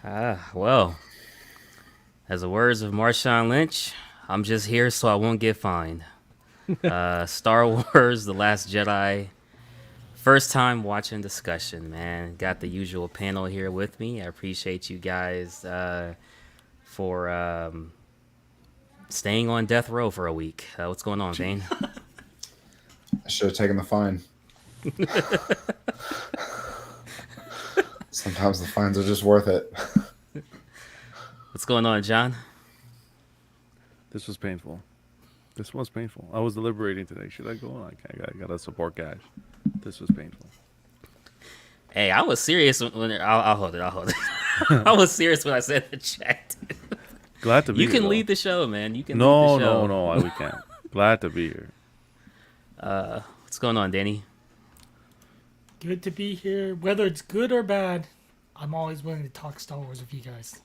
Well, as the words of Marshawn Lynch, I'm just here so I won't get fined. Star Wars: The Last Jedi. First time watching discussion, man. Got the usual panel here with me. I appreciate you guys for staying on death row for a week. What's going on, Vane? I should have taken the fine. Sometimes the fines are just worth it. What's going on, John? This was painful. This was painful. I was deliberating today. Should I go? I got to support Cash. This was painful. Hey, I was serious when I'll hold it. I'll hold it. I was serious when I said the chat. Glad to be You here. can lead the show, man. You can No, lead the show. no, we can't. Glad to be here. What's going on, Danny? Good to be here. Whether it's good or bad, I'm always willing to talk Star Wars with you guys.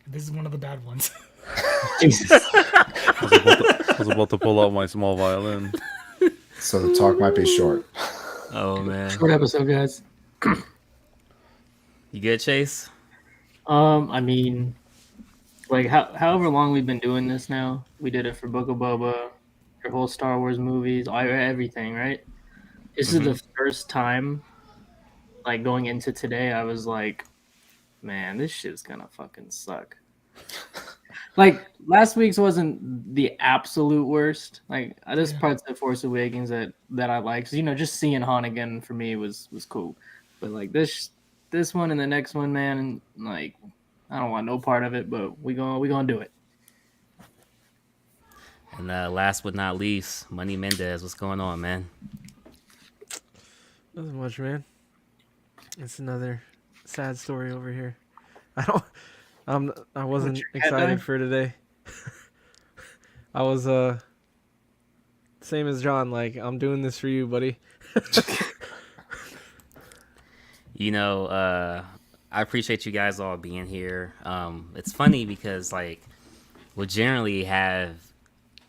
And this is one of the bad ones. Jesus. I was about to pull out my small violin. So the talk might be short. Oh man, Short episode, guys. you good, Chase? I mean, like however long we've been doing this now, we did it for Book of Boba, your whole Star Wars movies, everything, right? This is the first time, like going into today, I was like, man, this shit's gonna fucking suck. Like last week's wasn't the absolute worst. Like there's parts of Force Awakens that I like. 'Cause, just seeing Han again for me was cool. But like this one and the next one, man, like I don't want no part of it. But we gonna do it. And last but not least, Money Mendez. What's going on, man? Nothing much, man. It's another sad story over here. I wasn't excited for today. I was same as John. Like, I'm doing this for you, buddy. I appreciate you guys all being here. It's funny because like we'll generally have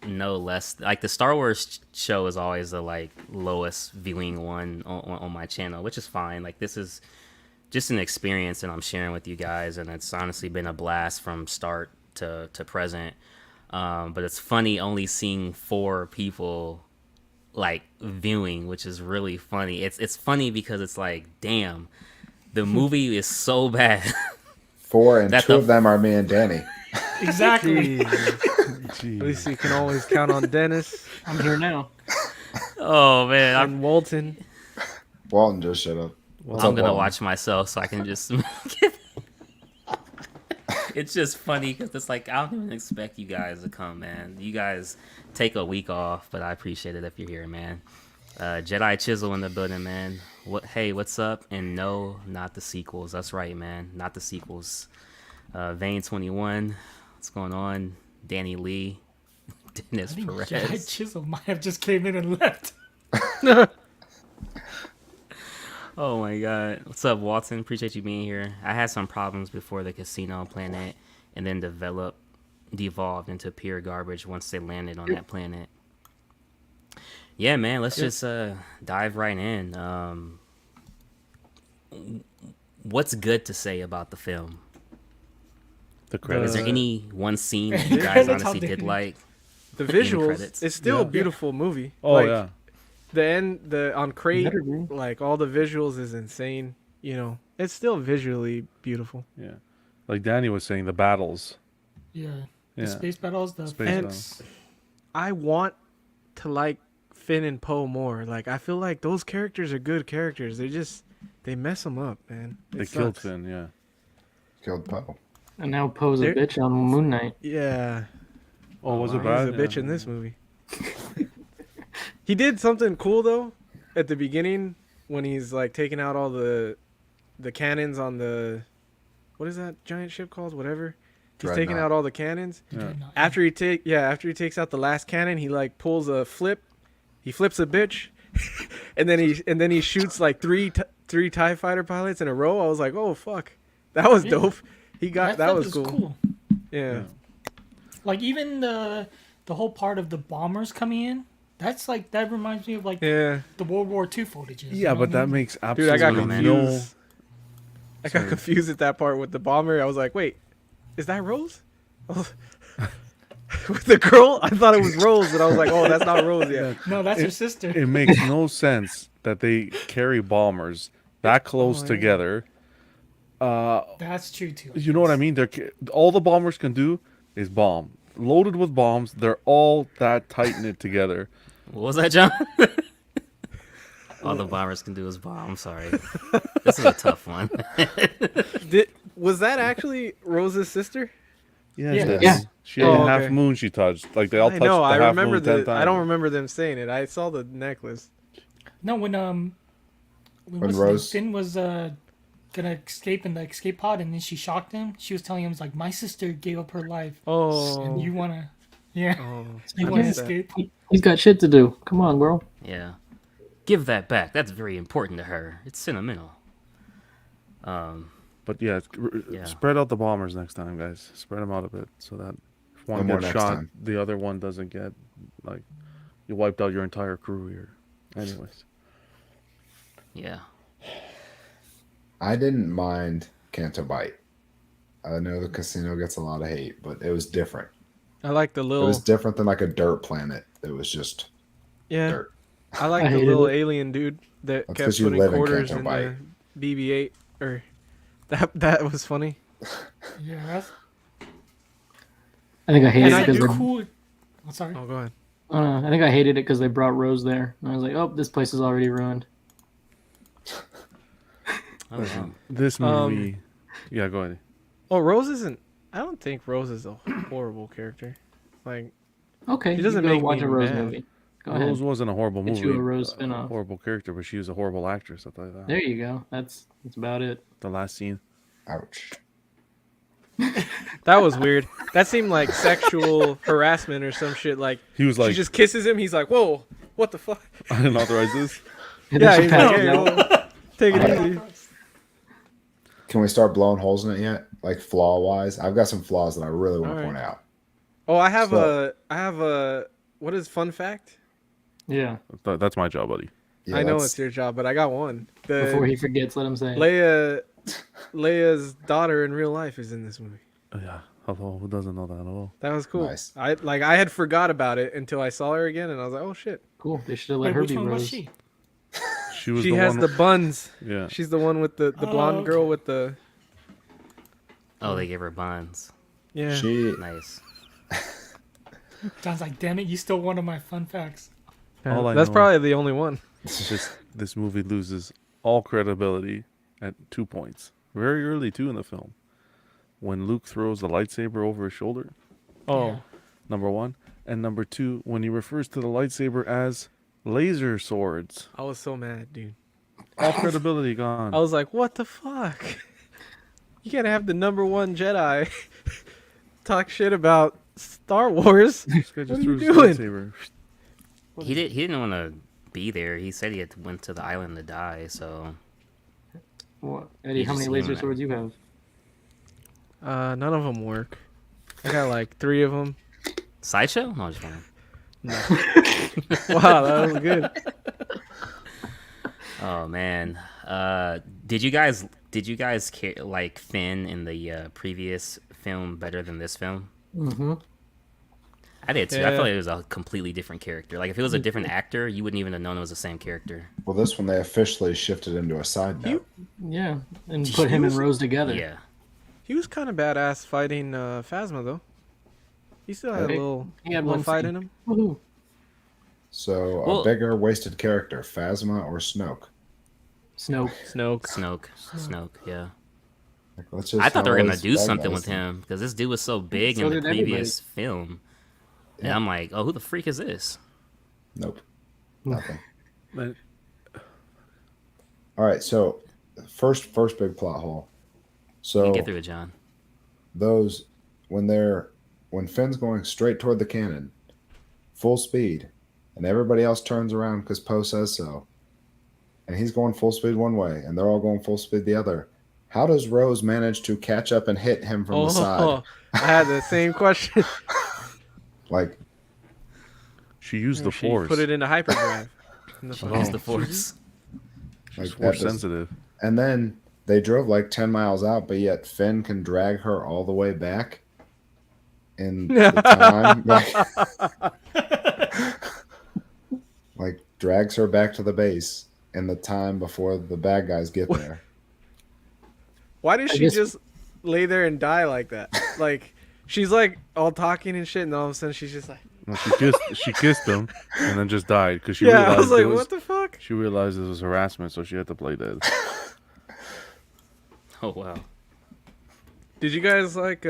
no less, like the Star Wars show is always the like lowest viewing one on my channel, which is fine. Like this is just an experience that I'm sharing with you guys, and it's honestly been a blast from start to present. But it's funny only seeing 4 people like viewing, which is really funny. It's funny because it's like, damn, the movie is so bad. 4 and 2 of them are me and Danny. Exactly. At least you can always count on Dennis. I'm here now. Oh man, And Walton. Walton just shut up. I'm gonna watch myself so I can just. It's just funny because it's like I don't even expect you guys to come, man. You guys take a week off, but I appreciate it if you're here, man. Jedi Chisel in the building, man. Hey, what's up? And no, not the sequels. That's right, man. Not the sequels. Vane 21. What's going on? Danny Lee. Dennis Perez. Jedi Chisel might have just came in and left. Oh my god. What's up, Walton? Appreciate you being here. I had some problems before the casino planet and then devolved into pure garbage once they landed on that planet. Yeah, man, let's just dive right in. What's good to say about the film? The credits. Is there any one scene that you guys honestly did like? The End visuals. credits. It's still a beautiful movie. Oh, like, yeah. The end, on Crate, Better be. like all the visuals is insane. It's still visually beautiful. Yeah. Like Danny was saying, the battles. Yeah. Yeah. The space battles, the Space effects. I want to like Finn and Poe more. Like I feel like those characters are good characters. They mess them up, man. They killed Finn, yeah. Killed Poe. And now Poe's a There- bitch on Moon Knight. Yeah. Oh, was it He's bad? a bitch in this movie. He did something cool though at the beginning when he's like taking out all the cannons on the, what is that giant ship called? Whatever. He's taking Dreadnought. out all the cannons. Yeah. After he takes out the last cannon, he like pulls a flip. He flips a bitch, and then he shoots like three TIE fighter pilots in a row. I was like, oh fuck, that was dope. That stuff was is cool. Yeah. Like even the whole part of the bombers coming in, that reminds me of like Yeah. the World War II footage. Yeah, but that makes Dude, I got absolutely man. no... confused. I got confused at that part with the bomber. I was like, wait, is that Rose? With the girl, I thought it was Rose, and I was like, oh, that's not Rose yet. No, that's her sister. It makes no sense that they carry bombers that close together. That's true too. You know what I mean? All the bombers can do is bomb. Loaded with bombs, they're all that tight knit together. What was that, John? All the bombers can do is bomb. I'm sorry. This is a tough one. Was that actually Rose's sister? Yeah. She had Oh, a half okay. moon she touched. Like they all I touched know. the I half remember moon 10 times. I don't remember them saying it. I saw the necklace. No, when what's his Rose- name? Finn was gonna escape in the escape pod, and then she shocked him. She was telling him, "It's like my sister gave up her life, Oh. and you wanna, yeah, Oh. you I wanna missed that. escape." He's got shit to do. Come on, bro. Yeah. Give that back. That's very important to her. It's sentimental. But yeah, Yeah. spread out the bombers next time, guys. Spread them out a bit so that if one One more gets next shot, time. the other one doesn't get, like, you wiped out your entire crew here. Anyways. Yeah. I didn't mind Canto Bite. I know the casino gets a lot of hate, but it was different. I like the It little. was different than like a dirt planet. It was just Yeah. dirt. I like I the hated little it. alien dude that That's kept 'cause you putting live in quarters Canto in Bite. the BB-8. Or that was funny. Yeah, that's I think I hated And it I because do- they. cool. Oh, sorry. Oh, go ahead. I think I hated it because they brought Rose there. And I was like, oh, this place is already ruined. Oh, wow. This movie. Yeah, go ahead. Oh, Rose isn't. I don't think Rose is a horrible character. Like, Okay, She doesn't you go make watch me a Rose mad. movie. Go ahead. Rose wasn't a horrible Get movie. you a Rose spinoff. Horrible character, but she was a horrible actress. I'll tell you that. There you go. That's about it. The last scene. Ouch. that was weird. That seemed like sexual harassment or some shit. Like, He was like, she just kisses him. He's like, whoa, what the fuck? I didn't authorize this. And Yeah, then she he's like, passes hey, out. whoa, take it easy. Can we start blowing holes in it yet? Like flaw wise? I've got some flaws that I really want to All right. point out. Oh, I have a. What is fun fact? Yeah. That's my job, buddy. Yeah, I know that's- it's your job, but I got one. Before he forgets, let him say. Leia's daughter in real life is in this movie. Yeah. Hello. Who doesn't know that at all? That was cool. Nice. I had forgot about it until I saw her again, and I was like, oh shit. Cool. They should have let Wait, her which be one was Rose. she? She was She the has one. the buns. Yeah. She's the one with the blonde okay. girl with the Oh, they gave her bonds. yeah. She Nice. John's like, damn it, you stole one of my fun facts. All I That's know- probably the only one. This movie loses all credibility at 2 points. Very early too in the film. When Luke throws the lightsaber over his shoulder. Oh, Number one. And number two, when he refers to the lightsaber as laser swords. I was so mad, dude. All credibility gone. I was like, what the fuck? You gotta have the number one Jedi talk shit about Star Wars. This guy What just are threw you his doing? lightsaber. He didn't want to be there. He said he went to the island to die, so What? Eddie, You how just many laser seen that. swords you have? None of them work. I got like 3 of them. sideshow? No, I'm just kidding. Wow, that was good. Oh man. Did you guys like Finn in the previous film better than this film? Mm-hmm. I did too. I Yeah. feel like it was a completely different character. Like if it was a different actor, you wouldn't even have known it was the same character. well, this one they officially shifted into a side note. Yeah, and put him and Rose together. Yeah. He was kind of badass fighting Phasma though. He still had a Hey, little, he had little one fight scene. in him. Woohoo. So Well- a bigger wasted character, Phasma or Snoke? Snoke. Snoke. Yeah. Like, let's just I thought they were have gonna those do bad something guys with then. him because this dude was so big So in the did everybody. previous film. And I'm like, oh, who the freak is this? Nope. Nothing. But All right, so first big plot hole. You So can get through it, John. those when Finn's going straight toward the cannon, full speed, and everybody else turns around because Poe says so, and he's going full speed one way, and they're all going full speed the other. How does Rose manage to catch up and hit him from the side? I had the same question. Like, she used the She force. put it into hyperdrive. In the She fucking- used the force. She's like force that does- sensitive. and then they drove like 10 miles out, but yet Finn can drag her all the way back in the time. Like drags her back to the base in the time before the bad guys get there. Why does I she guess- just lay there and die like that? Like, she's like all talking and shit, and all of a sudden she's just like, No, she kissed him and then just died because she yeah. I realized was like, it was, what the fuck? she realized it was harassment, so she had to play dead. Oh wow. Did you guys like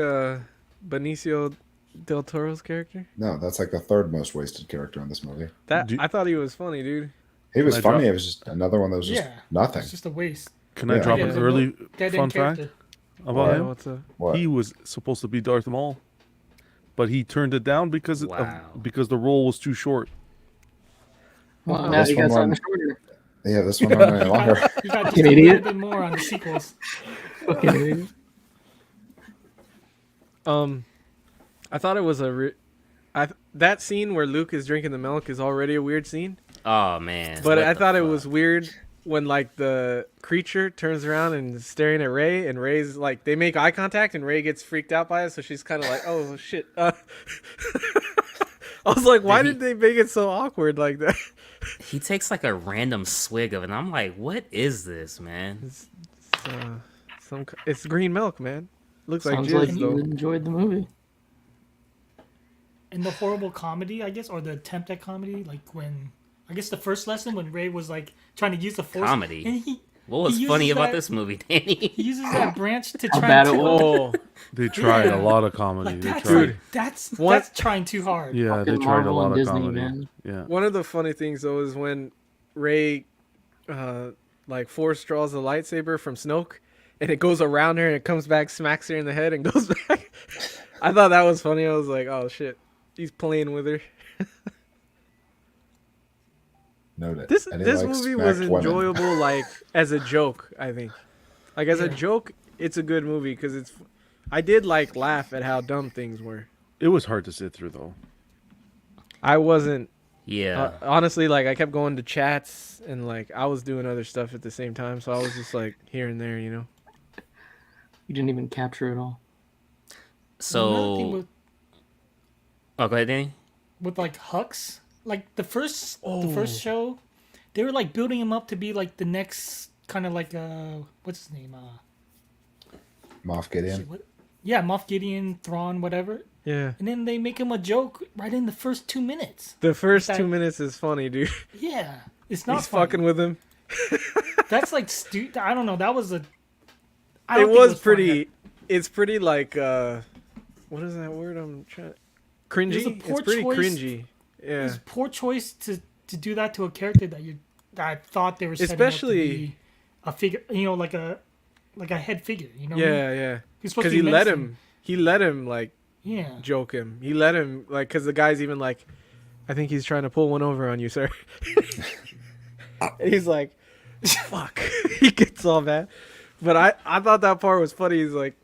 Benicio del Toro's character? No, that's like the third most wasted character in this movie. I thought he was funny, dude. He was Can I funny. drop- It was just another one that was just Yeah. nothing. It's just a waste. Can I Yeah. drop Yeah, an there's a early Dead fun end fact character. about Yeah, him? what's up? What? He was supposed to be Darth Maul, but he turned it down because Wow. because the role was too short. Well, Oh, now this you got one something shorter. Yeah, this one went any longer. You got just Fucking a idiot. little bit more on the sequels. Fucking idiot. I thought it was that scene where Luke is drinking the milk is already a weird scene, Oh man. but What I the thought it fuck? was weird when like the creature turns around and is staring at Rey, and Rey's like they make eye contact, and Rey gets freaked out by it, so she's kind of like, oh shit. I was like, why did they make it so awkward like that? He takes like a random swig of it, and I'm like, what is this, man? It's green milk, man. Looks Sounds like like jizz you though. enjoyed the movie. And the horrible comedy, I guess, or the attempt at comedy, like when I guess the first lesson when Ray was like trying to use the force. Comedy? And he What was he funny uses about that- this movie, Danny? He uses that branch to How try bad and it kill him. Oh, They tried Yeah. a lot of comedy. Like They that's tried. Dude. that's What? that's trying too hard. Yeah, they Fucking tried a Marvel lot and of Disney, comedy. man. Yeah. one of the funny things though is when Rey, like force draws a lightsaber from Snoke, and it goes around her and it comes back, smacks her in the head, and goes back. I thought that was funny. I was like, oh shit, he's playing with her. Noted. This And he this likes movie was smacked women. enjoyable, like as a joke. I think, like as a Yeah. joke, it's a good movie because it's. I did like laugh at how dumb things were. It was hard to sit through though. I wasn't Yeah. honestly like I kept going to chats and like I was doing other stuff at the same time, so I was just like here and there, you know. You didn't even capture it all. Another thing So, with, oh, go ahead, Danny. with like Hux, like the first show, they were like building him up to be like the next kind of like what's his name Moff Gideon. what? Yeah, Moff Gideon, Thrawn, whatever. Yeah. And then they make him a joke right in the first 2 minutes. The first That- 2 minutes is funny, dude. Yeah, it's not He's funny. fucking with him. That's like I don't know. That was a. I It don't think was funny. pretty. It's pretty like what is that word I'm trying? Cringy. It was a It's poor pretty choice. cringy. It Yeah. was a poor choice to do that to a character that I thought they were setting Especially- up to be a figure, like a head figure, you know. Yeah, yeah. He's supposed Because to he be let menacing. him. He let him like Yeah. joke him. He let him like because the guy's even like, I think he's trying to pull one over on you, sir. And he's like, fuck. He gets all mad. But I thought that part was funny. He's like,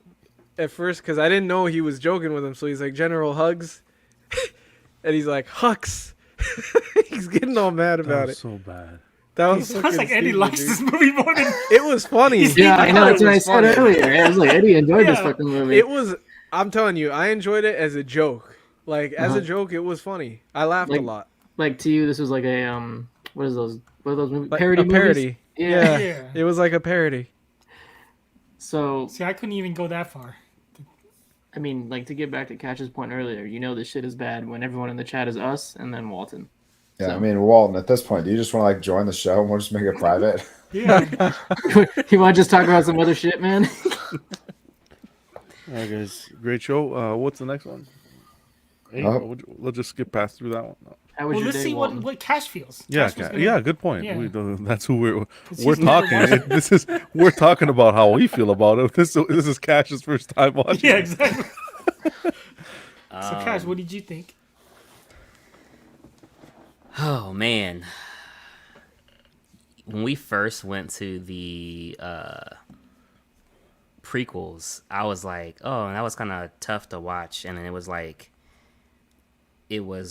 at first, because I didn't know he was joking with him. So he's like, General Hugs. And he's like, Hux. He's getting all mad That about was it. so bad. That It was sounds fucking like Eddie stupid, likes dude. this movie more than. It was funny. Yeah, I know. thought That's it what I was said funny. earlier. I was like, Eddie enjoyed this Yeah. fucking movie. It was. I'm telling you, I enjoyed it as a joke. Like as a joke, it was funny. I laughed Like, a lot. Like to you, this was like a what is those? What are those movies? Like Parody a parody. movies? Yeah. Yeah. It was like a parody. So See, I couldn't even go that far. I mean, like to get back to Catch's point earlier, this shit is bad when everyone in the chat is us and then Walton. Yeah, So- I mean, Walton, at this point, do you just want to like join the show and we'll just make it private? Yeah. You want to just talk about some other shit, man? All right, guys, great show. What's the next one? Eight? Oh. Let's just skip past through that one. How was Well, your let's day, see Walton? what Cash feels. Yeah, Cash was gonna- yeah, good point. Yeah. That's who we're 'Cause we're he's never talking. watched We're talking about how we feel about it. This is Cash's first time watching. Yeah, it. exactly. So, Cash, what did you think? Oh man, when we first went to the prequels, I was like, oh, that was kind of tough to watch, and then it was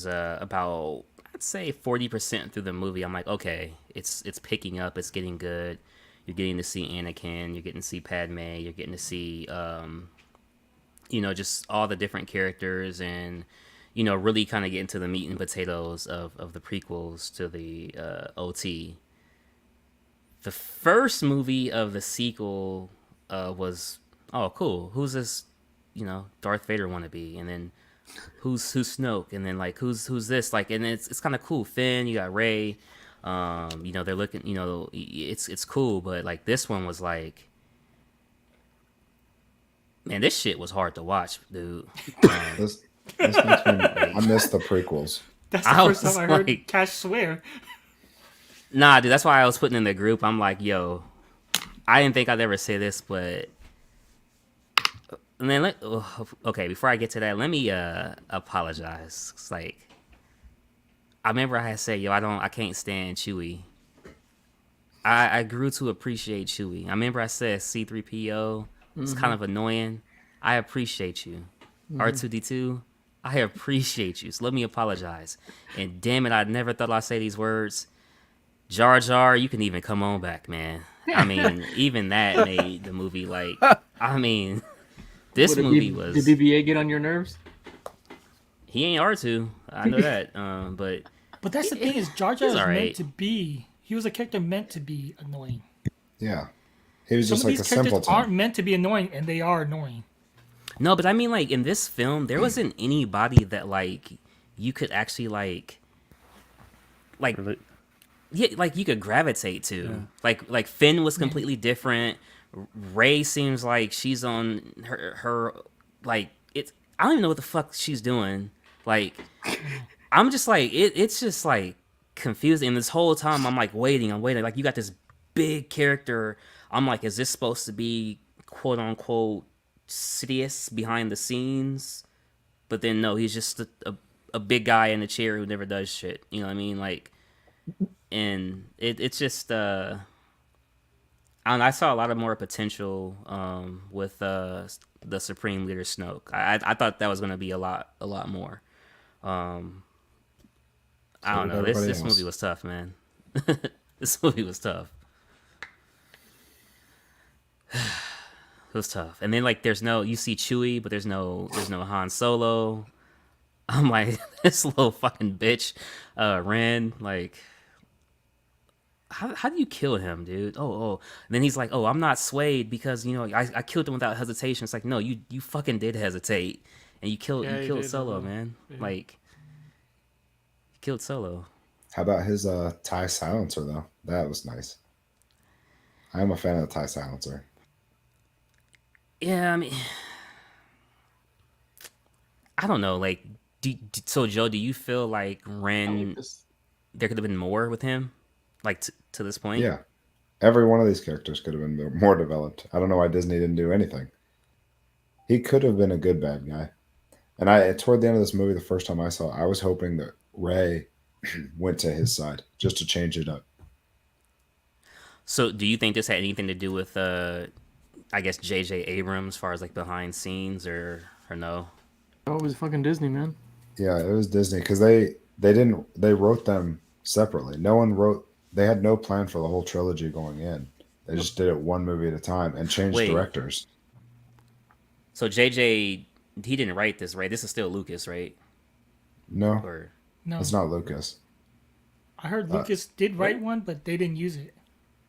about, I'd say 40% through the movie. I'm like, okay, it's picking up, it's getting good. You're getting to see Anakin. You're getting to see Padme. You're getting to see, you know, just all the different characters and, you know, really kind of get into the meat and potatoes of the prequels to the OT. The first movie of the sequel was, oh, cool. Who's this, you know, Darth Vader wannabe? And then who's Snoke? And then like who's this? Like, and it's kind of cool. Finn, you got Rey. You know, they're looking. You know, it's cool. But like this one was like, man, this shit was hard to watch, dude. This makes me. I miss the prequels. That's the I first was time I heard like- Cash swear. Nah, dude, that's why I was putting in the group. I'm like, yo, I didn't think I'd ever say this, but and then okay, before I get to that, let me apologize. It's like I remember I had said, yo, I can't stand Chewie. I grew to appreciate Chewie. I remember I said C-3PO. It's kind of annoying. I appreciate you. R2D2, I appreciate you. So let me apologize. And damn it, I never thought I'd say these words. Jar Jar, you can even come on back, man. I mean, even that made the movie like. I mean, this movie was. Did BB-8 get on your nerves? He ain't R2. I know that. But that's the thing is Jar Jar he's is alright. meant to be. He was a character meant to be annoying. Yeah, he was Some just of like a these characters simpleton. aren't meant to be annoying, and they are annoying. no, but I mean, like in this film, there wasn't anybody that like you could actually like. Really? Yeah, like you could gravitate to. Like Finn was completely different. Rey seems like she's on her like it's. I don't even know what the fuck she's doing. Like I'm just like it's just like confusing. And this whole time I'm like waiting. Like you got this big character. I'm like, is this supposed to be quote unquote Sidious behind the scenes? But then no, he's just a big guy in a chair who never does shit. You know what I mean? Like. And it's just I don't know, I saw a lot of more potential with the Supreme Leader Snoke. I thought that was going to be a lot more. I don't know. This everybody else. movie was tough, man. This movie was tough. It was tough. And then like there's no you see Chewie, but there's no Han Solo. I'm like this little fucking bitch, Ren, like. How do you kill him, dude? Oh. And then he's like, oh, I'm not swayed because, you know, I killed him without hesitation. It's like, no, you fucking did hesitate. And you killed Yeah, he killed did, Solo, man. yeah. Like, you killed Solo. How about his TIE silencer though? That was nice. I am a fan of the TIE silencer. Yeah, I mean, I don't know. Like, so Joe, do you feel like Ren, there could have been more with him? Like, to this point? Yeah, every one of these characters could have been more developed. I don't know why Disney didn't do anything. He could have been a good bad guy. And toward the end of this movie, the first time I saw it, I was hoping that Rey went to his side just to change it up. So, do you think this had anything to do with, I guess, J.J. Abrams, as far as like behind scenes, or no? Oh, it was fucking Disney, man. Yeah, it was Disney because they wrote them separately. No one wrote. They had no plan for the whole trilogy going in. They just did it one movie at a time and changed Wait. directors. So J.J. he didn't write this, right? This is still Lucas, right? No, Or No, it's not Lucas. I heard Lucas did write one, but they didn't use it.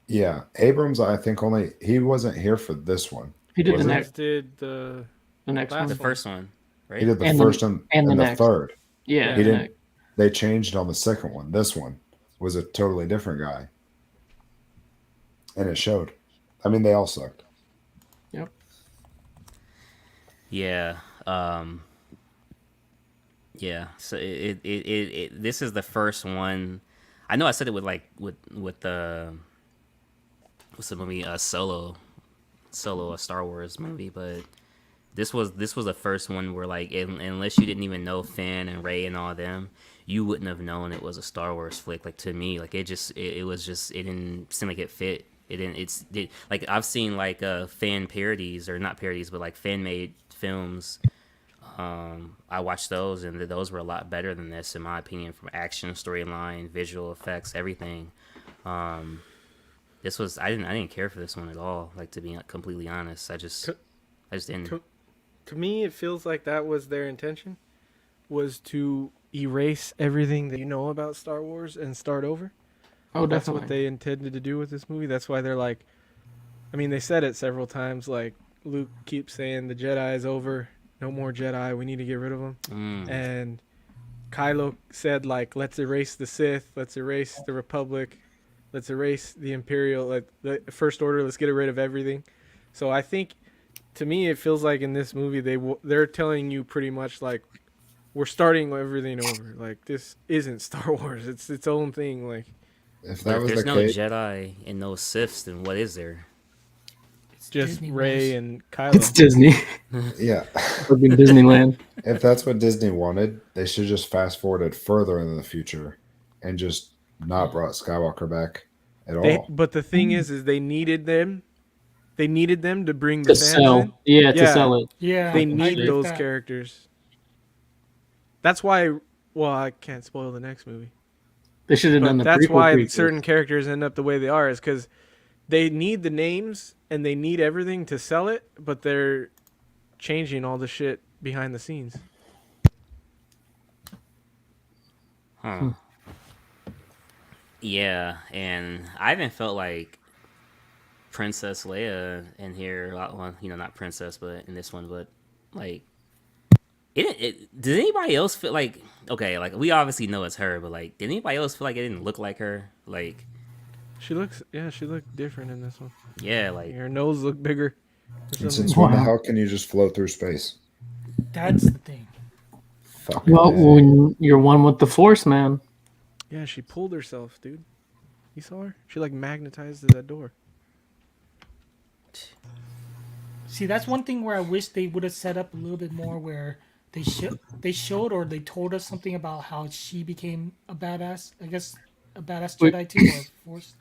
Yeah, Abrams. I think he wasn't here for this one. He did Was the it? next, Did the next last one. the one. first one, right? He did the And the- first one and the and the next. third. Yeah, He the didn't. next. They changed on the second one. This one was a totally different guy, and it showed. I mean, they all sucked. Yep. Yeah. Yeah. So it this is the first one. I know I said it with the what's the movie Solo, a Star Wars movie, but this was the first one where like unless you didn't even know Finn and Rey and all them, you wouldn't have known it was a Star Wars flick. Like to me, like it didn't seem like it fit. Like I've seen like fan parodies, or not parodies, but like fan made films. I watched those, and those were a lot better than this, in my opinion, from action, storyline, visual effects, everything. I didn't care for this one at all. Like, to be completely honest, I just didn't. To me, it feels like that was their intention, was to erase everything that you know about Star Wars and start over. Oh, That's definitely. what they intended to do with this movie. That's why they're like, I mean, they said it several times. Like Luke keeps saying, "The Jedi is over. No more Jedi. We need to get rid of them." And Kylo said, like, "Let's erase the Sith. Let's erase the Republic. Let's erase the Imperial. The First Order. Let's get rid of everything." So I think, to me, it feels like in this movie they're telling you pretty much like, we're starting everything over. Like, this isn't Star Wars. It's its own thing. Like, If But that if was there's the no case, Jedi and no Siths, then what is there? It's just Disney Rey Wars. and It's Kylo. Disney. yeah. Fucking Disneyland. If that's what Disney wanted, they should just fast forwarded further into the future and just not brought Skywalker back at all. But the thing is they needed them. They needed them to bring the To fans sell. in. Yeah, to Yeah. sell it. Yeah, They I need agree those with that. characters. That's why. Well, I can't spoil the next movie. They should have done But the that's prequel why prequels. certain characters end up the way they are, is because they need the names and they need everything to sell it, but they're changing all the shit behind the scenes. Huh. Yeah, and I even felt like Princess Leia in here. Well, not princess, but in this one, but like, did anybody else feel like, okay, like we obviously know it's her, but like, did anybody else feel like it didn't look like her? Like, She looked different in this one. yeah, like Her nose looked bigger. or And something. since when the Wow. hell can you just float through space? That's the thing. Fucking Well, Disney. when you're one with the Force, man. Yeah, she pulled herself, dude. You saw her? She like magnetized to that door. See, that's one thing where I wish they would have set up a little bit more, where they showed or they told us something about how she became a badass. I guess a badass Wait. Jedi too, or Force.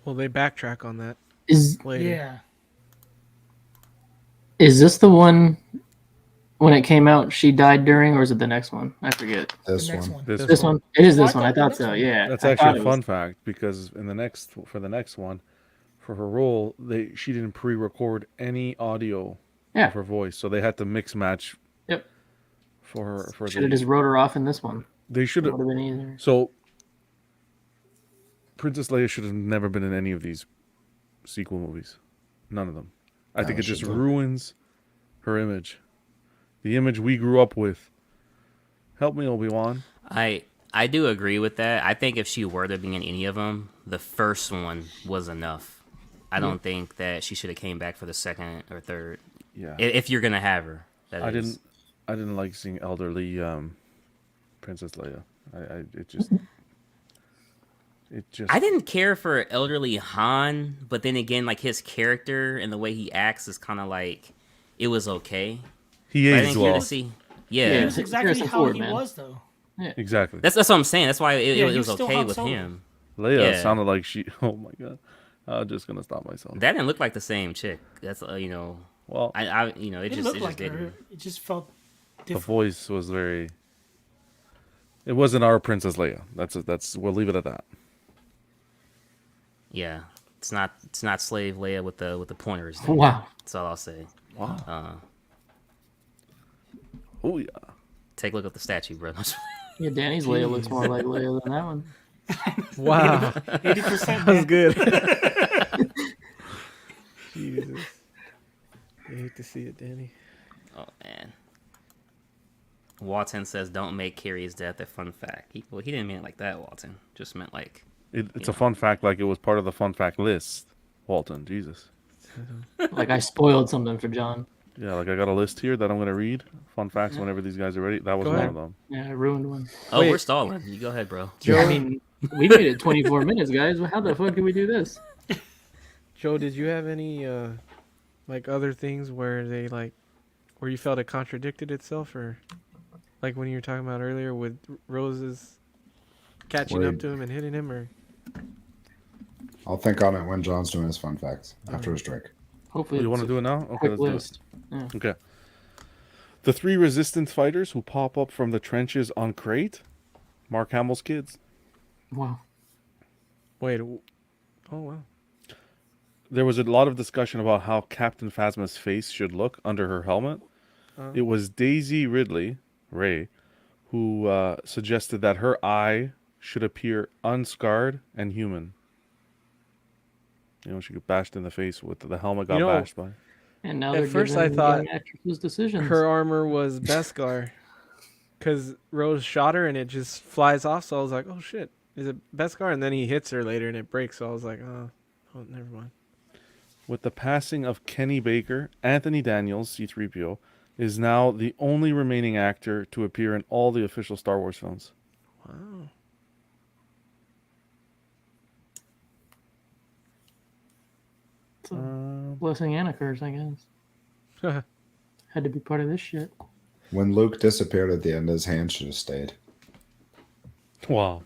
Well, they backtrack on that Is later. Yeah. is this the one when it came out she died during, or is it the next one? I forget. This The next one. one. This one? It is this Oh, I one. I thought the thought next so. one. Yeah. That's I actually thought a it fun was- fact because for the next one, for her role, she didn't pre-record any audio Yeah. of her voice, so they had to mix match. Yep. For Should have just wrote her off in this one. they should It have. would have been easier. So Princess Leia should have never been in any of these sequel movies. None of them. I No, think it she just shouldn't. ruins her image. The image we grew up with. Help me, Obi-Wan. I do agree with that. I think if she were to be in any of them, the first one was enough. I don't think that she should have came back for the second or third. Yeah. If you're gonna have her, that I is. didn't like seeing elderly Princess Leia. I didn't care for elderly Han, but then again, like his character and the way he acts is kind of like it was okay. he But I aged didn't care well. to see. Yeah. Yeah, That's exactly Harrison how Ford, he man. was, though. Exactly. that's what I'm saying. That's why it Yeah, was he was still okay Han with Solo. him. Leia Yeah. sounded like she. Oh my god. I'm just gonna stop myself. That didn't look like the same chick. That's Well, it It just looked like didn't. her. It just felt the different. voice was very. It wasn't our Princess Leia. That's. We'll leave it at that. Yeah, it's not slave Leia with the pointers. There. Wow. That's all I'll say. Wow. Oh yeah. Take a look at the statue, bro. Yeah, Danny's Leia looks more like Leia than that one. Wow, 80%. that was Man. good. Jesus. I hate to see it, Danny. Oh man. Walton says, "Don't make Carrie's death a fun fact." He didn't mean it like that. Walton just meant like. It's a fun fact, like it was part of the fun fact list. Walton, Jesus. Like I spoiled something for John. Yeah, like I got a list here that I'm gonna read. Fun facts whenever these guys are ready. That was Go one ahead. of them. Yeah, I ruined one. Oh, Wait. we're stalling. You go ahead, bro. Joe, I mean, we made it 24 minutes, guys. How the fuck did we do this? Joe, did you have any like other things where where you felt it contradicted itself, or like when you were talking about earlier with Rose's catching up Wait. to him and hitting him, or I'll think on it when John's doing his fun facts after his drink. Hopefully, You want to it's do it now? a Okay, quick let's do it. list. Okay. The 3 resistance fighters who pop up from the trenches on Crate, Mark Hamill's kids. Wow. wait, oh wow, there was a lot of discussion about how Captain Phasma's face should look under her helmet. It was Daisy Ray, who suggested that her eye should appear unscarred and human. You know, she got bashed in the face with the helmet got bashed by. And now At they're first giving I thought young actresses decisions. her armor was Beskar, because Rose shot her and it just flies off. So I was like, oh shit, is it Beskar? And then he hits her later and it breaks. So I was like, oh never mind. With the passing of Kenny Baker, Anthony Daniels, C-3PO, is now the only remaining actor to appear in all the official Star Wars films. Wow. It's a blessing and a curse, I guess. Had to be part of this shit. When Luke disappeared at the end, his hand should have stayed. Wow.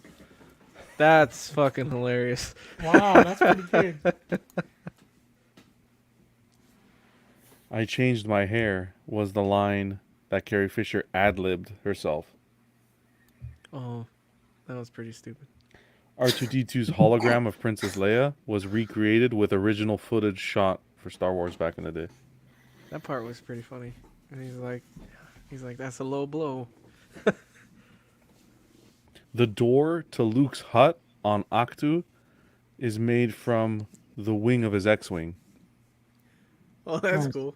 That's fucking hilarious. Wow, that's pretty good. I changed my hair was the line that Carrie Fisher ad-libbed herself. Oh, that was pretty stupid. R2-D2's hologram of Princess Leia was recreated with original footage shot for Star Wars back in the day. That part was pretty funny. And he's like, that's a low blow. The door to Luke's hut on Ahch-To is made from the wing of his X-Wing. Oh, that's Nice. cool.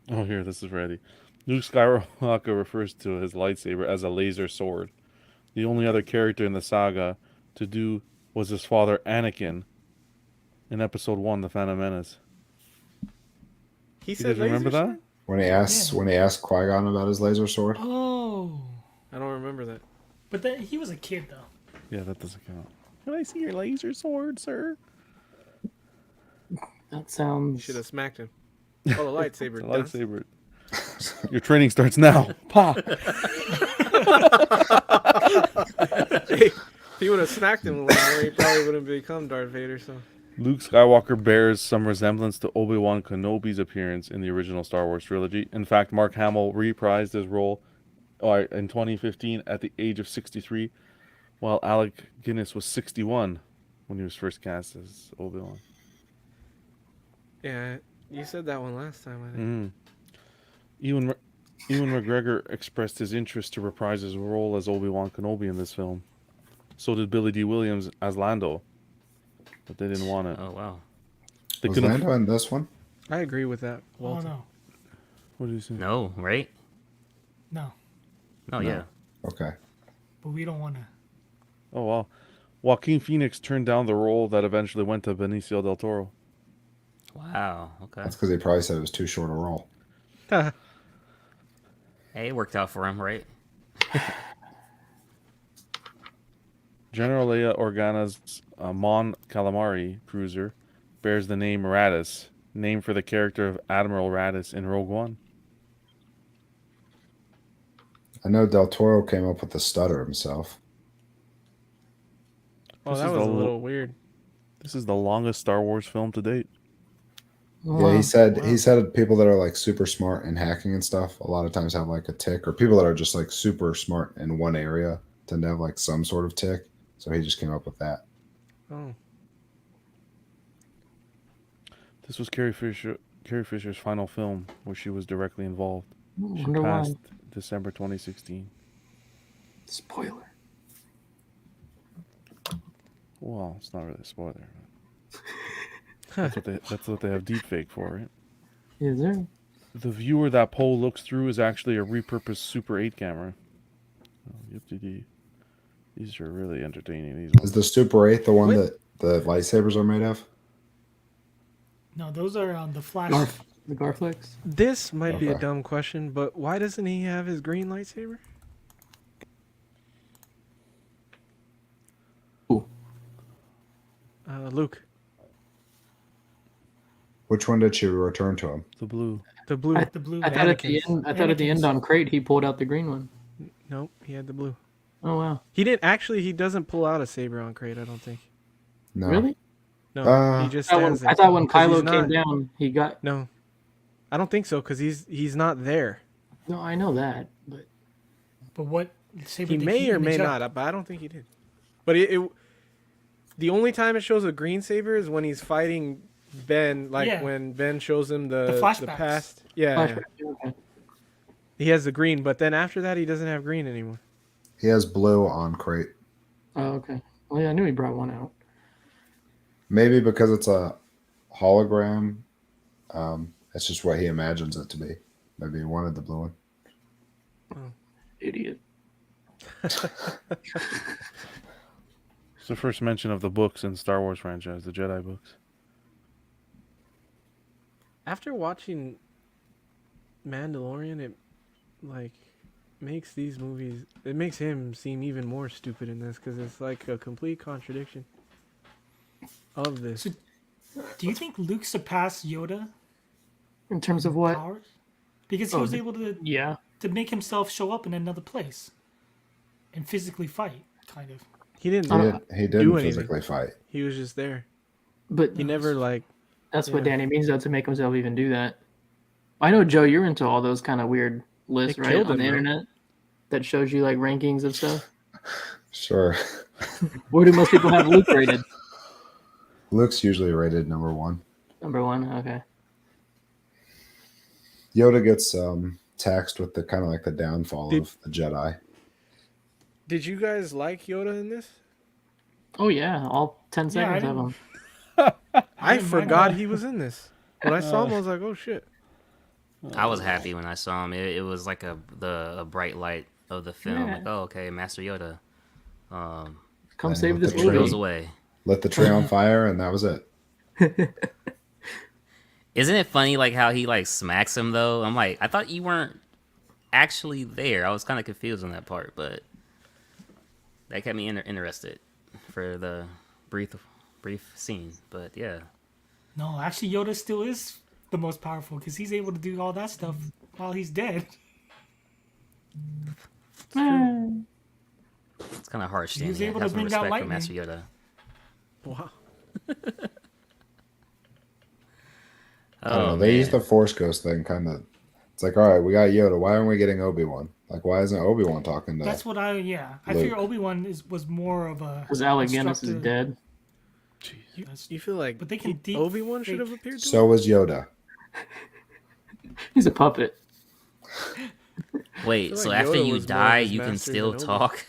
Oh, here, this is ready. Luke Skywalker refers to his lightsaber as a laser sword. The only other character in the saga to do was his father Anakin in Episode 1, The Phantom Menace. He You said guys remember laser that? sword? When he asked Qui-Gon about his laser sword. Oh, I don't remember that. but then he was a kid though. Yeah, that doesn't count. Can I see your laser sword, sir? That You sounds. should have smacked him. Oh, the lightsaber. The dunce. lightsaber. Your training starts now. Pa! Hey, if he would have smacked him a little more, he probably wouldn't become Darth Vader. So Luke Skywalker bears some resemblance to Obi-Wan Kenobi's appearance in the original Star Wars trilogy. In fact, Mark Hamill reprised his role in 2015 at the age of 63, while Alec Guinness was 61 when he was first cast as Obi-Wan. yeah, you said that one last time. I think. Mm. Ewan McGregor expressed his interest to reprise his role as Obi-Wan Kenobi in this film. So did Billy D. Williams as Lando, but they didn't want it. Oh wow. They Was couldn't. Lando in this one? I agree with that. Oh Walter. no, What do you say? No, right? no, No, yeah. Okay. but we don't want to. Oh wow. Joaquin Phoenix turned down the role that eventually went to Benicio del Toro. Wow. Okay. That's because he probably said it was too short a role. Hey, it worked out for him, right? General Leia Organa's Mon Calamari cruiser bears the name Raddus, named for the character of Admiral Raddus in Rogue One. I know Del Toro came up with the stutter himself. Oh, This that is was a the lo- little weird. This is the longest Star Wars film to date. Wow. Yeah, he said people that are like super smart in hacking and stuff a lot of times have like a tick, or people that are just like super smart in one area tend to have like some sort of tick. So he just came up with that. Oh, This was Carrie Fisher's final film where she was directly involved. She Wonder why. passed December 2016. Spoiler. Well, it's not really a spoiler. That's what they have deepfake for, right? Is there? The viewer that Poe looks through is actually a repurposed Super 8 camera. Oh, yip-de-dee. These are really entertaining. These Is ones. the Super 8 the one What? that the lightsabers are made of? No, those are on the Flash. The Garflex? this might be a Okay. dumb question, but why doesn't he have his green lightsaber? Who? Luke, Which one did she return to him? The blue. the blue. The blue. I thought at the Anakin's. end. I thought at the end on crate he pulled out the green one. Nope, he had the blue. Oh wow! He didn't actually. He doesn't pull out a saber on crate. I don't think. No. Really? No, he just stands there. I thought when 'Cause he's Kylo came not- down, he got. No, I don't think so because he's not there. No, I know that, but But saber He to may heat or image may up. not, but I don't think he did. But the only time it shows a green saber is when he's fighting Ben, like Yeah. when Ben shows him the flashbacks. past. Yeah, Flashback. Okay. he has the green, but then after that he doesn't have green anymore. He has blue on crate. Oh, okay. Well, yeah, I knew he brought one out. Maybe because it's a hologram. It's just what he imagines it to be. Maybe he wanted the blue one. Idiot. It's the first mention of the books in Star Wars franchise, the Jedi books. After watching Mandalorian, it like makes these movies. It makes him seem even more stupid in this because it's like a complete contradiction of this. So, do you think Luke surpassed Yoda In terms of what? powers? Because he Oh, was able to Yeah. make himself show up in another place and physically fight, kind of. He didn't. He do didn't anything. physically fight. He was just there. But He never like. that's what yeah. Danny means, though, to make himself even do that. I know, Joe, you're into all those kind of weird lists, It right? killed On the him, bro. internet that shows you like rankings of stuff. Sure. Where do most people have Luke rated? Luke's usually rated number 1. Number 1. Okay. Yoda gets taxed with the kind of like the downfall of the Jedi. Did you guys like Yoda in this? Oh yeah, all 10 Yeah, I seconds of didn't- him. I didn't mind forgot that. he was in this. When I saw him, I was like, "Oh shit!" I was happy when I saw him. It was like a bright light of the film. Yeah. Like, oh, okay, Master Yoda. Come And save with this the He tree. goes movie. away. Lit the tree on fire, and that was it. Isn't it funny, like how he like smacks him though? I'm like, I thought you weren't actually there. I was kind of confused on that part, but that kept me interested for the brief scene. But yeah, No, actually, Yoda still is the most powerful because he's able to do all that stuff while he's dead. it's kind of harsh. He was Danny. able Have to some bring down respect for Master lightning. Yoda. Wow. I don't know. Oh, They use man. the Force Ghost thing kind of. It's like, all right, we got Yoda. Why aren't we getting Obi-Wan? Like, why isn't Obi-Wan talking to? That's what I Luke. figure Obi-Wan was more of a Because Alec Guinness is instructor. dead. You feel like But they can deep Obi-Wan should fake- have appeared to So was Yoda. He's a puppet. Wait, feel so like after Yoda you was more die, of his you can master still than Obi. talk?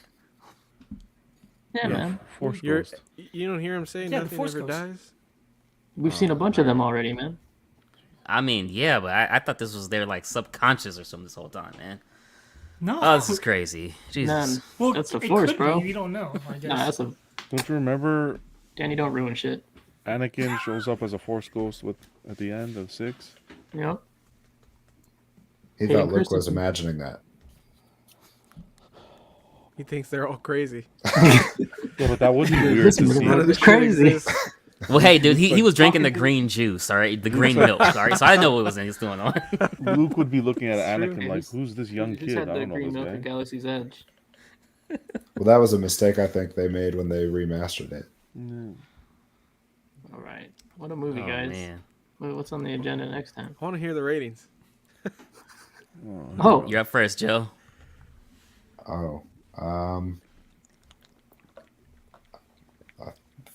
Yeah, man. Force You're, Ghost. you don't hear him say Yeah, the nothing Force ever Ghost. dies? We've seen a bunch of them already, man. I mean, yeah, but I thought this was their like subconscious or something this whole time, man. No. Oh, this is crazy. Jesus. Man, well, that's the it Force, could bro. Be, you don't know, I guess. Nah, that's a Don't you remember Danny. Don't ruin shit. Anakin shows up as a Force Ghost at the end of 6? Yep. He Hayden thought Luke was Christensen. imagining that. He thinks they're all crazy. Yeah, but that would be weird Listen, to see. man, None of this it's shit crazy. exists. Well, hey, dude, he was drinking the talking to- green juice, all right? The green milk, all right? So I know what was going on. Luke would be looking at It's true. Anakin like, who's this young He just kid? had I the don't know green this milk guy. at Galaxy's Edge. Well, that was a mistake I think they made when they remastered it. All right. What a movie, Oh, guys. man. What's on the agenda next time? I want to hear the ratings. Oh, You're up first, Joe. Oh,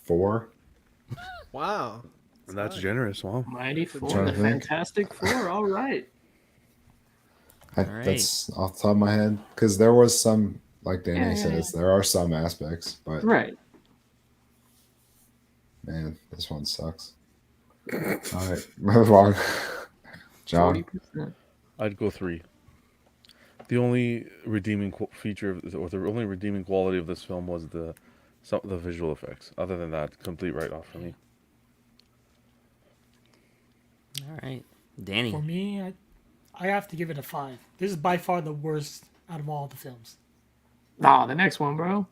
4. Wow. That's generous, wow. Mighty Four, trying the to think. Fantastic Four. All right. right. That's off the top of my head because there was some, like Danny Yeah, says, there are some aspects, but Right. man, this one sucks. All right, move on. John, 40%. I'd go 3. The only redeeming feature, or the only redeeming quality of this film was the visual effects. Other than that, complete write-off for me. All right. Danny. For me, I have to give it a 5. This is by far the worst out of all the films. Nah, the next one, bro.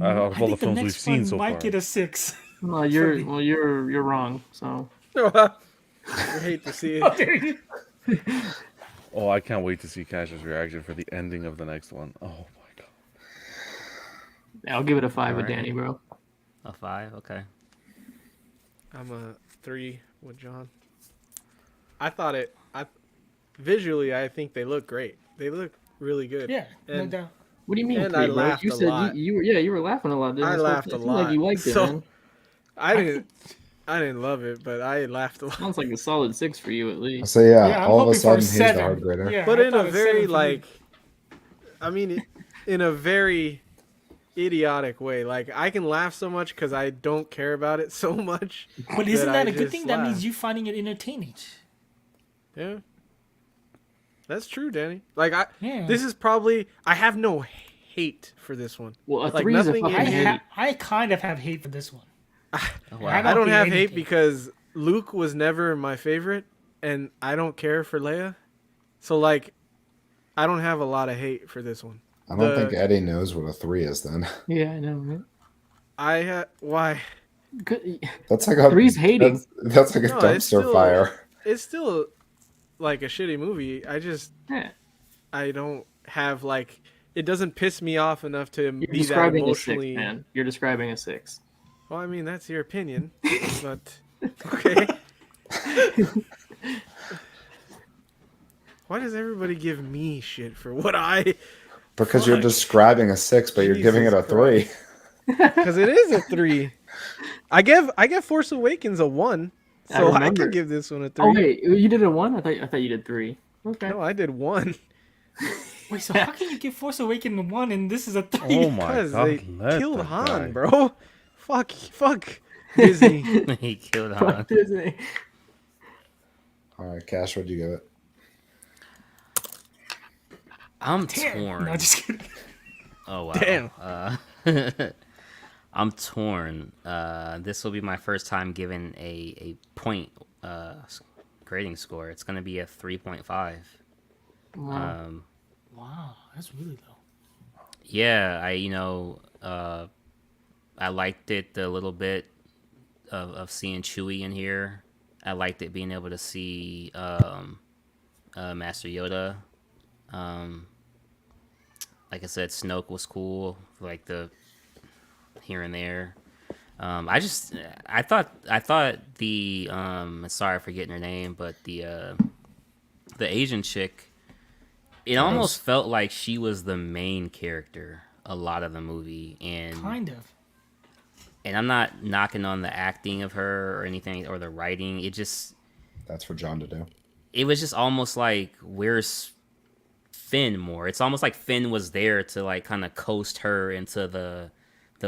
Out of I all the think films we've next seen one so might far. get a 6. No, you're wrong. So I hate to see Oh, it. there you go. Oh, I can't wait to see Cash's reaction for the ending of the next one. Oh my god. yeah, I'll give it a 5 with Alright. Danny, bro. A 5? Okay. I'm a 3 with John. I thought visually, I think they look great. They look really good. Yeah, no And doubt. What do you mean And three, I bro? laughed You a said lot. you were laughing a lot. Dude. I laughed a It seemed like lot. you liked it, So- man. I didn't love it, but I laughed a lot. Sounds like a solid 6 for you at least. So yeah, Yeah, I'm all of a hoping for a sudden he's the 7. hard grader. Yeah, But I in thought a a very 7 for you. like, I mean, in a very idiotic way. Like I can laugh so much because I don't care about it so much. But isn't that I a good just thing? That laugh. means you finding it entertaining. Yeah, that's true, Danny. Like Yeah. this is probably I have no hate for this one. Well, a Like, 3 is a nothing fucking in I, here- hate. I kind of have hate for this one. Oh, wow. I I don't hate have hate anything. because Luke was never my favorite, and I don't care for Leia. So like, I don't have a lot of hate for this one. I don't The- think Eddie knows what a 3 is. Then Yeah, I know, man. Why? that's like a 3's hating. That's like a No, it's dumpster still- fire. It's still like a shitty movie. Yeah. I don't have like it doesn't piss me off enough to You're be that describing emotionally. a 6, man. You're describing a 6. Well, I mean that's your opinion, but okay. Why does everybody give me shit for what I? Because you're Fuck. describing a 6, but you're giving it a Jesus 3. Because it is a 3. I give Force Awakens a 1, so I remember. could give this one a 3. Oh wait, you did a 1? I thought you did 3. Okay. No, I did 1 Wait, so how can you give Force Awakens a 1 and this is a 3? Oh my because god! they let killed the Han, guy- bro. Fuck Disney. He killed Han. Fuck Disney. All right, Cash, what'd you give it? I'm Damn. torn. No, just kidding. Oh wow. Damn. I'm torn. This will be my first time giving a point grading score. It's gonna be a 3.5. Wow. Wow, that's really low. Yeah, I liked it a little bit of seeing Chewie in here. I liked it being able to see Master Yoda. Like I said, Snoke was cool, like the here and there. I thought the sorry for forgetting her name, but the Asian chick, it almost felt like she was the main character a lot of the movie, and Kind of. and I'm not knocking on the acting of her or anything or the writing. That's for John to do. It was just almost like, where's Finn more? It's almost like Finn was there to like kind of coast her into the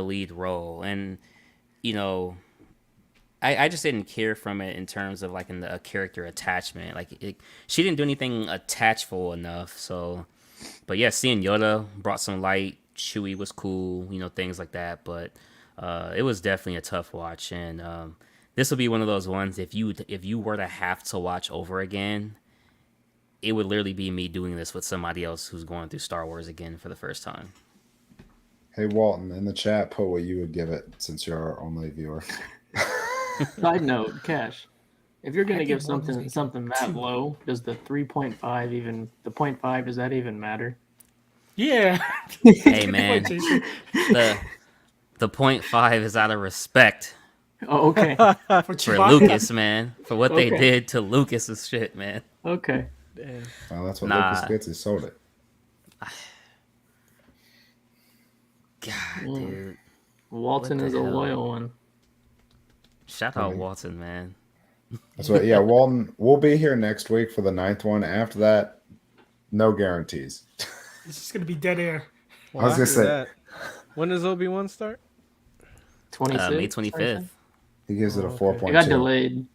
lead role, and I just didn't care from it in terms of like in a character attachment. Like she didn't do anything attachful enough. So, but yeah, seeing Yoda brought some light. Chewie was cool, things like that. But it was definitely a tough watch, and this will be one of those ones. If you were to have to watch over again, it would literally be me doing this with somebody else who's going through Star Wars again for the first time. Hey, Walton, in the chat, put what you would give it since you're our only viewer. Side note, Cash. If you're gonna I give think one was something like that 2. low, does the 3.5 even the 0.5 does that even matter? Yeah. Hey Good man, point, Jason. the 0.5 is out of respect Oh, okay. For for Chewbacca. Lucas, man, for what they Okay. did to Lucas's shit, man. Okay. Damn. Well, that's what Nah. Lucas gets. He sold it. God, Mm. dude. Walton What is the a hell? loyal one. Shout out Really? Walton, man. That's what. Yeah, Walton. We'll be here next week for the 9th one. After that, no guarantees. It's just gonna be dead air. Well, I was gonna after say- that, when does Obi-Wan start? 26. May 25th. He gives it a Oh, okay. 4.2. It got delayed.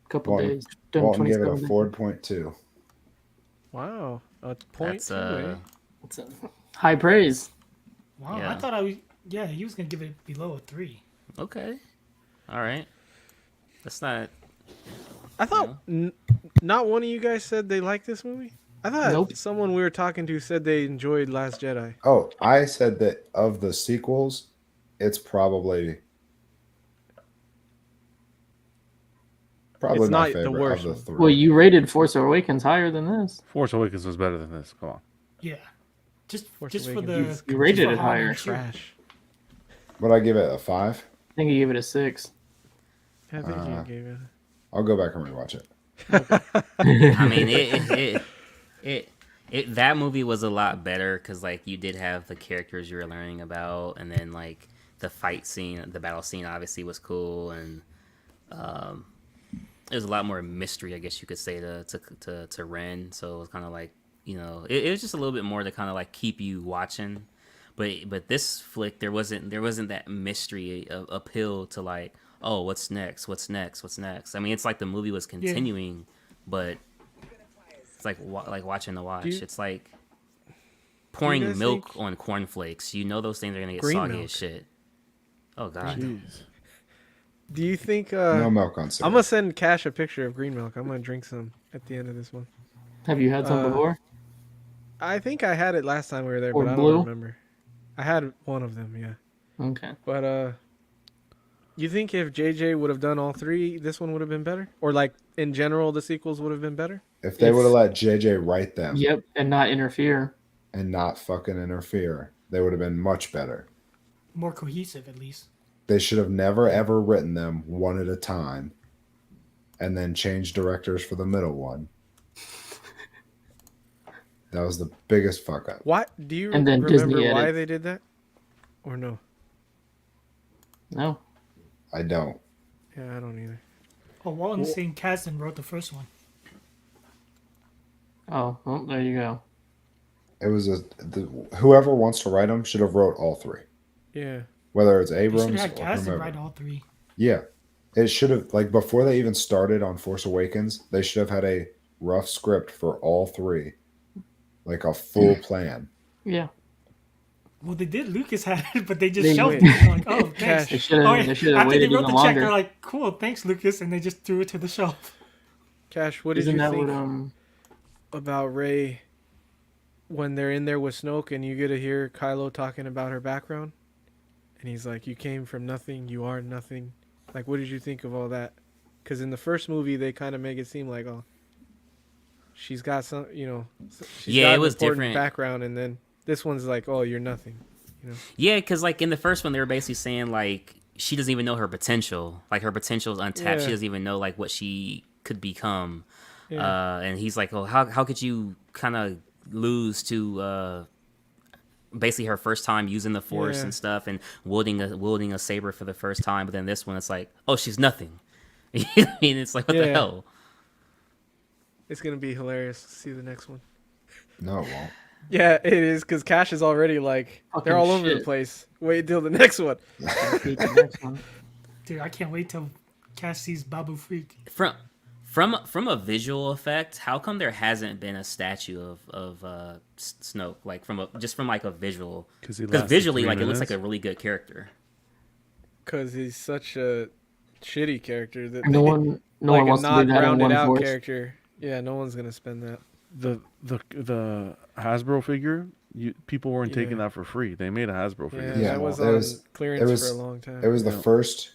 A couple Walton- days. Done Walton gave it a 27 days. 4.2. Wow, a point. That's It's a high praise. Wow, Yeah. I thought he was gonna give it below a 3. okay. All right. That's not. I thought not one of you guys said they liked this movie. I thought Nope. someone we were talking to said they enjoyed Last Jedi. Oh, I said that of the sequels, it's probably It's my not the favorite worst of one. the 3. Well, you rated Force Awakens higher than this. Force Awakens was better than this. Come on. Yeah. Just Force for Awakens the You rated just for it Han higher. and Chewie. Trash. Would I give it a 5? I think you gave it a 6. I think you gave it. I'll go back and rewatch it. I mean, it That movie was a lot better because like you did have the characters you were learning about, and then like the fight scene, the battle scene, obviously was cool, and there's a lot more mystery, I guess you could say, to Ren. So it was kind of like, it was just a little bit more to kind of like keep you watching. But this flick, there wasn't that mystery appeal to like, oh, what's next? What's next? What's next? I mean, it's like the movie was continuing, but it's like watching the watch. It's like pouring milk on cornflakes. You know those things are gonna get Green soggy milk. as shit. Oh god. Jeez. Do you think? No milk on cereal. I'm gonna send Cash a picture of green milk. I'm gonna drink some at the end of this one. Have you had some before? I think I had it last time we were there, Or but I blue? don't remember. I had one of them, yeah. Okay. But you think if JJ would have done all three, this one would have been better? Or like in general, the sequels would have been better? If they would have let JJ write them Yep, and not interfere. and not fucking interfere, they would have been much better. More cohesive, at least. They should have never ever written them one at a time and then changed directors for the middle one. That was the biggest fuck up. What do you And then remember Disney why edits. they did that? Or no? No. I don't. Yeah, I don't either. Oh, Walton St. Kasdan wrote the first one. Oh, well, there you go. It was whoever wants to write them should have wrote all three, Yeah. whether it's They should Abrams have had or Kasdan whomever. write all three. Yeah, it should have, like, before they even started on Force Awakens, they should have had a rough script for all three, like a full plan. Yeah. Well, they did. Lucas had it, but they just They shelved wait. it. They're like, oh, thanks. Cash. They should Oh, have. yeah. They should have After they waited wrote even the check, longer. they're like, cool, thanks, Lucas, and they just threw it to the shelf. Cash, what did Isn't you that think what about Rey when they're in there with Snoke and you get to hear Kylo talking about her background? And he's like, you came from nothing, you are nothing. Like, what did you think of all that? Because in the first movie, they kind of make it seem like, oh, she's got some, she's Yeah, got it an was important different. background, and then this one's like, oh, you're nothing. Yeah, because like in the first one, they were basically saying like she doesn't even know her potential. Like her potential is untapped. Yeah. She doesn't even know like what she could become. Yeah. And he's like, "Oh, how could you kind of lose to basically her first time using the Force Yeah. and stuff, and wielding a saber for the first time?" But then this one, it's like, "Oh, she's nothing." You know what I mean, it's like, what the Yeah. hell? It's going to be hilarious to see the next one. No, it won't. Yeah, it is, because Cash is already like, Fucking they're all over the shit. place. Wait till the next one. the next one? Dude, I can't wait till Cash sees Babu Freak. From a visual effect, how come there hasn't been a statue of Snoke? Like from like a visual, 'Cause he because lasted visually, 3 like it looks like minutes. a really good character. Because he's such a shitty character that No one like wants a to do not that in rounded one out Force. character. Yeah, no one's gonna spend that. The Hasbro figure, people weren't taking Yeah. that for free. They made a Hasbro figure. Yeah, Yeah, that was it on was- clearance was- for a long time. It was the Yeah. first,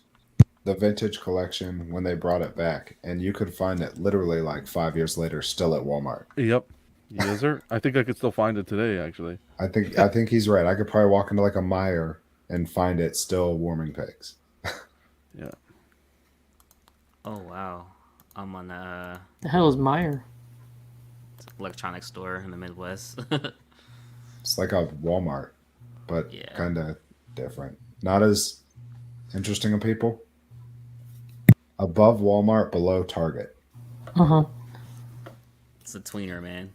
the vintage collection when they brought it back, and you could find it literally like 5 years later, still at Walmart. Yep. Yes, sir. I think I could still find it today, actually. I think he's right. I could probably walk into like a Meijer and find it still warming pigs. Yeah. Oh wow, I'm on a The hell is Meyer? electronics store in the Midwest. It's like a Walmart, but Yeah. kind of different. Not as interesting of people. Above Walmart, below Target. Uh huh. It's a tweener, man.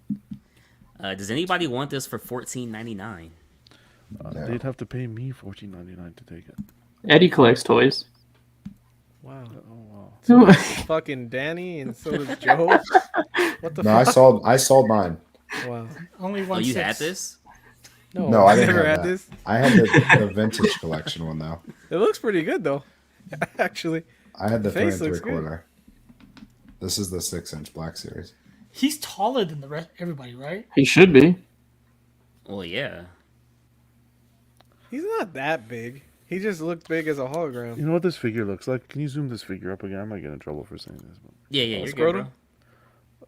Does anybody want this for $14.99? Yeah. They'd have to pay me $14.99 to take it. Eddie collects toys. Wow. Oh wow. Fucking Danny and so does Joe. What the No, I fuck? sold mine. Wow. Only Oh, one. you six. had this? No, I didn't never have had that. this. I had the vintage collection one though. It looks pretty good though. Actually. I had the The face 3 looks 3/4. This is the 6-inch Black Series. He's taller than the rest. Everybody, right? He should be. Well, yeah. He's not that big. He just looked big as a hologram. You know what this figure looks like? Can you zoom this figure up again? I might get in trouble for saying this. But Yeah, you're good, scrotum? bro.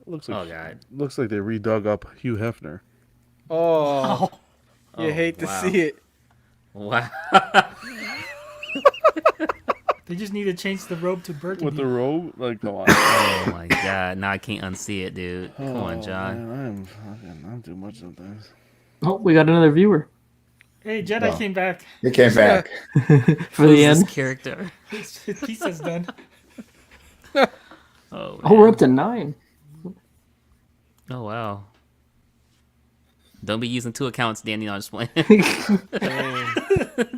it looks Oh like god. looks like they redug up Hugh Hefner. Oh, Oh, you Oh, hate to wow. see it. Wow. they They just need to change the robe to burgundy. With the robe, like, come on. Oh my god! Now I can't unsee it, dude. Come on, John. Man, I'm too much sometimes. Oh, we got another viewer Hey, Jedi Well. came back. He came back. for the Who's end. this character? His pizza's done. Oh, Oh, we're man. up to 9. Oh wow. Don't be using 2 accounts, Danny. I'm just playing.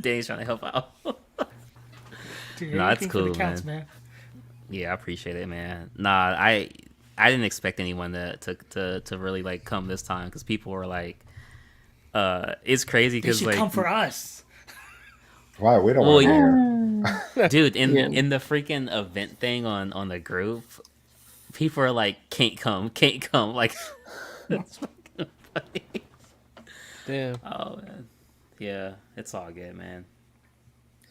Danny's trying to help out. Dude, No, that's anything for the cool, counts, man. Yeah, I appreciate it, man. Nah, I didn't expect anyone to really like come this time because people were like, it's crazy They because should like, come for us. Why? We don't Well, want to hear. dude, in Yeah. in the freaking event thing on the group, people are like, can't come, like. It's fucking funny. Damn. Oh man, yeah, it's all good, man.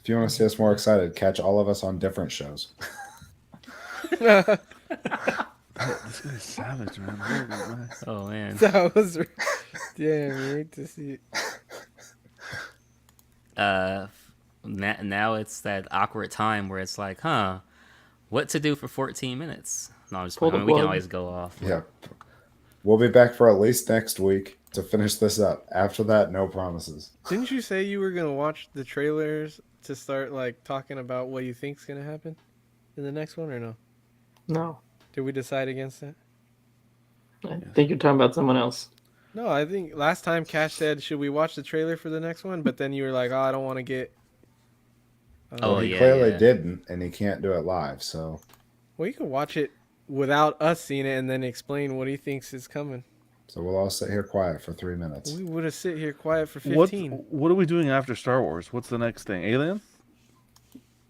If you want to see us more excited, catch all of us on different shows. This guy's savage, man. Holy man. Oh man. That was. Damn, you hate to see it. Now it's that awkward time where it's like, what to do for 14 minutes? No, I'm just Pull playing. the We can plug. always go off. Yeah. We'll be back for at least next week to finish this up. After that, no promises. Didn't you say you were gonna watch the trailers to start like talking about what you think's gonna happen in the next one, or no? No, Did we decide against that? I think you're talking about someone else. No, I think last time Cash said, "Should we watch the trailer for the next one?" But then you were like, "Oh, I don't want to get." Oh, he yeah, clearly yeah. didn't, and he can't do it live. So Well, you can watch it without us seeing it and then explain what he thinks is coming. we'll all sit here quiet for 3 minutes. We would have sit here quiet for What 15. what are we doing after Star Wars? What's the next thing? Alien?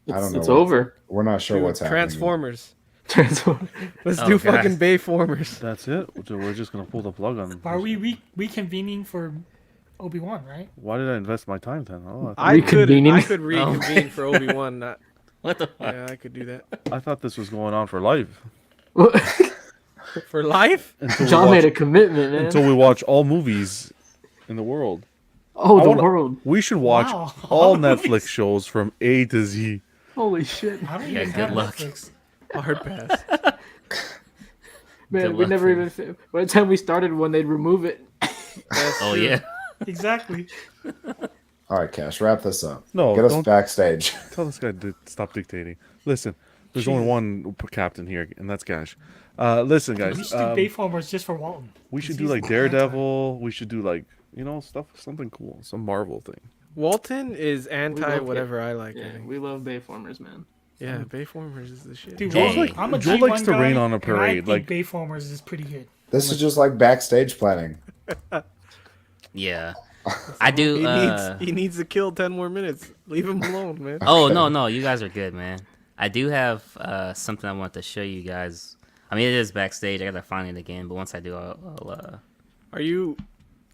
I don't know. It's what- over. We're not sure Dude, what's happening. Transformers. Transform- Let's Oh, do God. fucking Bayformers. That's it? So we're just gonna pull the plug on. Are we reconvening for Obi-Wan, right? Why did I invest my time then? Oh, I could Reconvening? reconvene for Obi-Wan. Not, What the fuck? yeah, I could do that. I thought this was going on for life. For life? Until John we watch, made a commitment, man. until we watch all movies in the world. Oh, I the wanna- world. We should watch Wow. all Netflix shows from A to Z. Holy shit. I don't Yeah, even good have luck. Netflix. Hard pass. Man, Good we luck never for even. By the time we started one, they'd remove it. That's Oh true. yeah. Exactly. All right, Cash, wrap this up. No, Get us don't- backstage. Tell this guy to stop dictating. Listen, there's only one captain here, and that's Cash. Listen, We guys, should do Bayformers just for Walton. we should do He's like the Daredevil. We should do like something cool, some Marvel thing. Walton is anti love whatever I like. I Yeah, think. we love Bayformers, man. Yeah, Bayformers is the shit. Dude, Joel Walton, like- I'm a Joel G1 likes to guy, rain on a and I parade, think like- Bayformers is pretty good. This is just like backstage planning. Yeah. I do. He needs to kill 10 more minutes. Leave him alone, man. Oh no, you guys are good, man. I do have something I want to show you guys. I mean, it is backstage. I gotta find it again, but once I do, I'll Are you?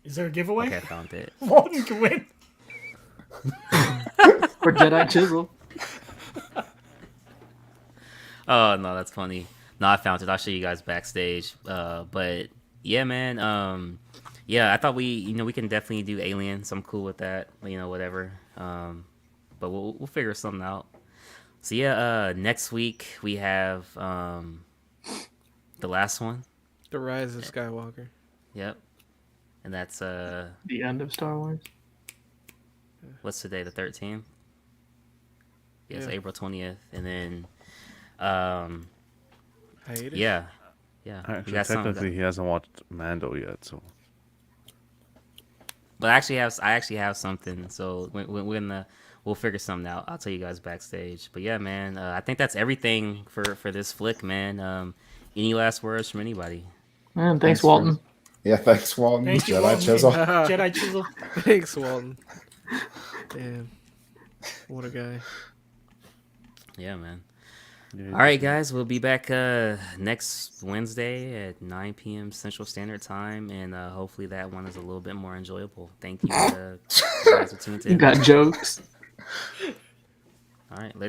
Is there a giveaway? okay, I found it. Walton can win. For Jedi Chisel. Oh no, that's funny. No, I found it. I'll show you guys backstage. But yeah, man. Yeah, I thought we can definitely do Alien. So I'm cool with that. Whatever. But we'll figure something out. So yeah, next week we have the last one. The Rise of Skywalker. Yep. And that's The end of Star Wars. what's today? The 13th. Yes, Yeah. April 20th, and then Hiatus? yeah. We Actually, got some- technically, he hasn't watched Mando yet, so But I actually have something. So we'll figure something out. I'll tell you guys backstage. But yeah, man, I think that's everything for this flick, man. Any last words from anybody? Man, thanks, Walton. Yeah, thanks, Walton. Thank you, Jedi Walton. Chisel. Jedi Chisel. Thanks, Walton. Damn. What a guy. Yeah, man. yeah, All right, guys, we'll be back next Wednesday at 9 p.m. Central Standard Time, and hopefully that one is a little bit more enjoyable. Thank you, guys, for tuning You in. got jokes. All right, later.